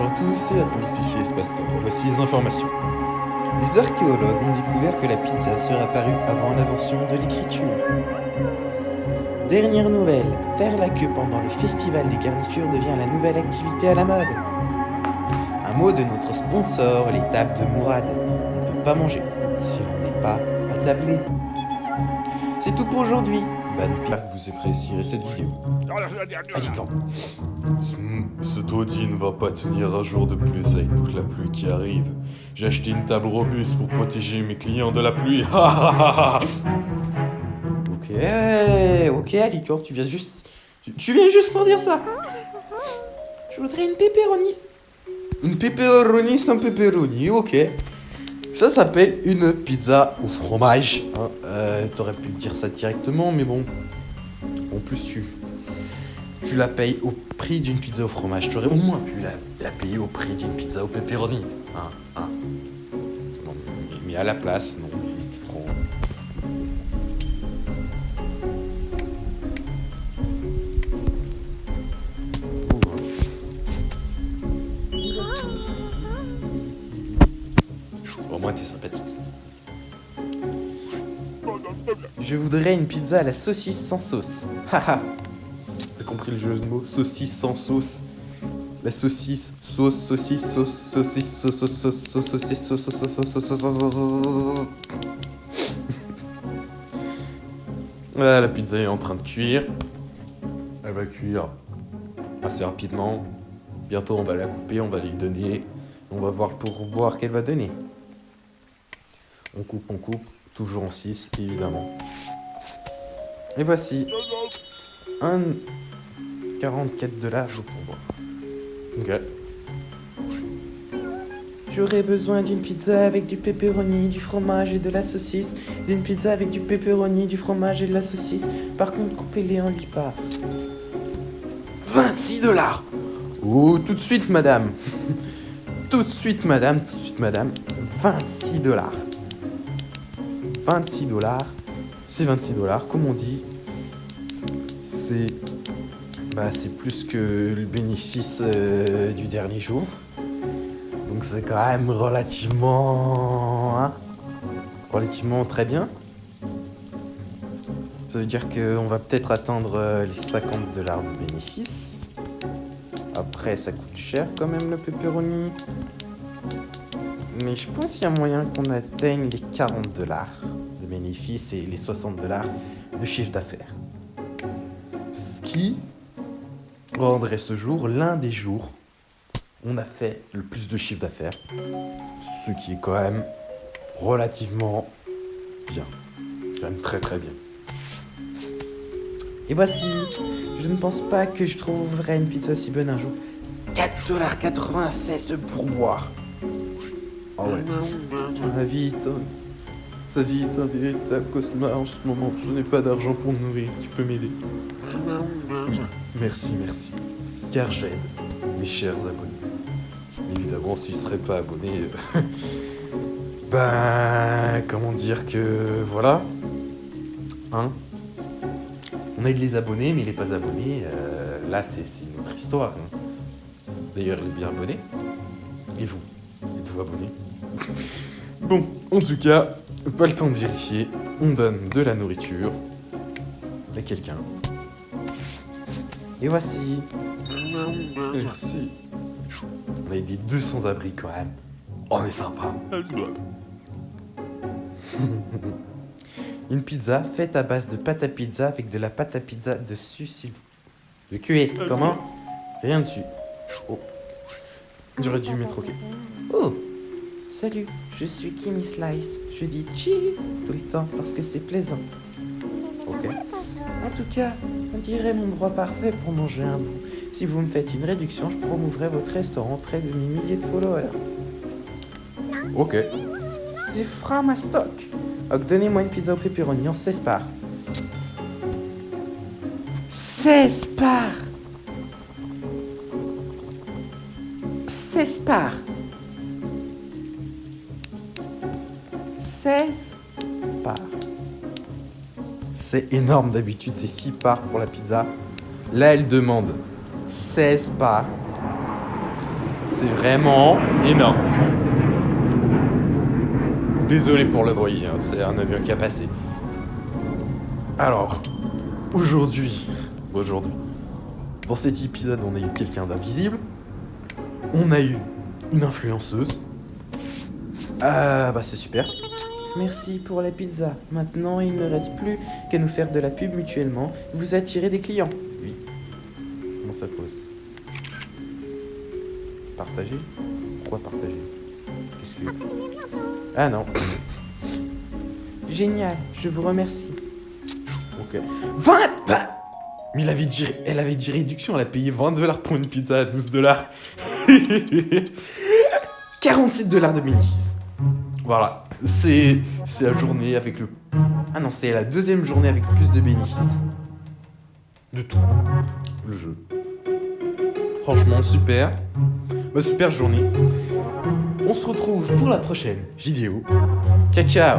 Bonjour à tous et à tous, ici Espace-Temps. Voici les informations. Les archéologues ont découvert que la pizza serait apparue avant l'invention de l'écriture. Dernière nouvelle, faire la queue pendant le festival des garnitures devient la nouvelle activité à la mode. Un mot de notre sponsor, les tables de Mourad. On ne peut pas manger si l'on n'est pas attablé. C'est tout pour aujourd'hui. Bonne pizza que vous apprécierez cette vidéo. Alicant. Ce taudis ne va pas tenir un jour de plus avec toute la pluie qui arrive. J'ai acheté une table robuste pour protéger mes clients de la pluie. Ok, Alicant, tu viens juste pour dire ça. Je voudrais une pepperoni. Une pepperoni sans pepperoni, ok. Ça s'appelle une pizza au fromage. T'aurais pu dire ça directement, mais bon. En plus, tu la payes au prix d'une pizza au fromage. Tu aurais au moins pu la payer au prix d'une pizza au pepperoni. Non, mais à la place, non. Il prend... Au moins, t'es sympathique. Je voudrais une pizza à la saucisse sans sauce. Haha. T'as compris le jeu de mots? Saucisse sans sauce. La saucisse, sauce, saucisse, sauce, saucisse, sauce, sauce, sauce, sauce, saucisse, sauce, sauce, sauce, sauce, sauce, sauce. Voilà, la pizza est en train de cuire. Elle va cuire assez rapidement. Bientôt, on va la couper, on va lui donner. On va voir pour voir qu'elle va donner. On coupe, toujours en 6, évidemment. Et voici un 44 $ au pourboire. Ok. J'aurais besoin d'une pizza avec du pepperoni, du fromage et de la saucisse. D'une pizza avec du pepperoni, du fromage et de la saucisse. Par contre, coupez-les en lipas. 26 $. Oh, tout de suite, madame. Tout de suite, madame. 26 $. 26 $. C'est 26 $, comme on dit. C'est plus que le bénéfice du dernier jour. Donc c'est quand même relativement très bien. Ça veut dire qu'on va peut-être atteindre les 50 $ de bénéfice. Après, ça coûte cher quand même le pepperoni. Mais je pense qu'il y a moyen qu'on atteigne les 40 $ de bénéfice et les 60 $ de chiffre d'affaires. Ce qui rendrait ce jour l'un des jours où on a fait le plus de chiffre d'affaires. Ce qui est quand même relativement bien. Quand même très très bien. Et voici, je ne pense pas que je trouverai une pizza aussi bonne un jour. 4,96 $ de pourboire. Ah ouais. Ma vie sa vie est un véritable cauchemar en ce moment. Je n'ai pas d'argent pour me nourrir. Tu peux m'aider? Oui, merci. Car j'aide mes chers abonnés. Évidemment, s'ils ne seraient pas abonnés, comment dire que voilà. On aide les abonnés, mais les pas abonnés, là, c'est une autre histoire. D'ailleurs, les bien abonnés. Et vous? Êtes-vous abonnés? Bon, en tout cas, pas le temps de vérifier. On donne de la nourriture à quelqu'un. Et voici. Merci. On a des 200 abris quand même. Oh, mais sympa. Une pizza faite à base de pâte à pizza avec de la pâte à pizza dessus, s'il vous plaît. De cuir. Comment? Rien dessus. Oh. J'aurais dû mettre OK. Oh. Salut, je suis Kimmy Slice. Je dis cheese tout le temps parce que c'est plaisant. Ok. En tout cas, on dirait l'endroit parfait pour manger un bout. Si vous me faites une réduction, je promouvrai votre restaurant auprès de mes milliers de followers. Ok. C'est from à stock. Donc donnez-moi une pizza au pepperoni en 16 parts. 16 parts 16 parts 16 parts. C'est énorme, d'habitude c'est 6 parts pour la pizza. Là elle demande 16 parts. C'est vraiment énorme. Désolé pour le bruit, hein, c'est un avion qui a passé. Alors, aujourd'hui, dans cet épisode, on a eu quelqu'un d'invisible. On a eu une influenceuse. Ah, bah c'est super. Merci pour la pizza. Maintenant, il ne reste plus qu'à nous faire de la pub mutuellement. Vous attirez des clients. Oui. Comment ça pose? Partager? Pourquoi partager? Qu'est-ce que... Ah non. Génial, je vous remercie. Ok. 20 Mais elle avait dit réduction, elle a payé $20 pour une pizza à $12. 47 $ de bénéfice. Voilà, c'est la journée avec le... Ah non, c'est la deuxième journée avec plus de bénéfices. De tout. Le jeu. Franchement, super. Bah, super journée. On se retrouve pour la prochaine vidéo. Ciao, ciao.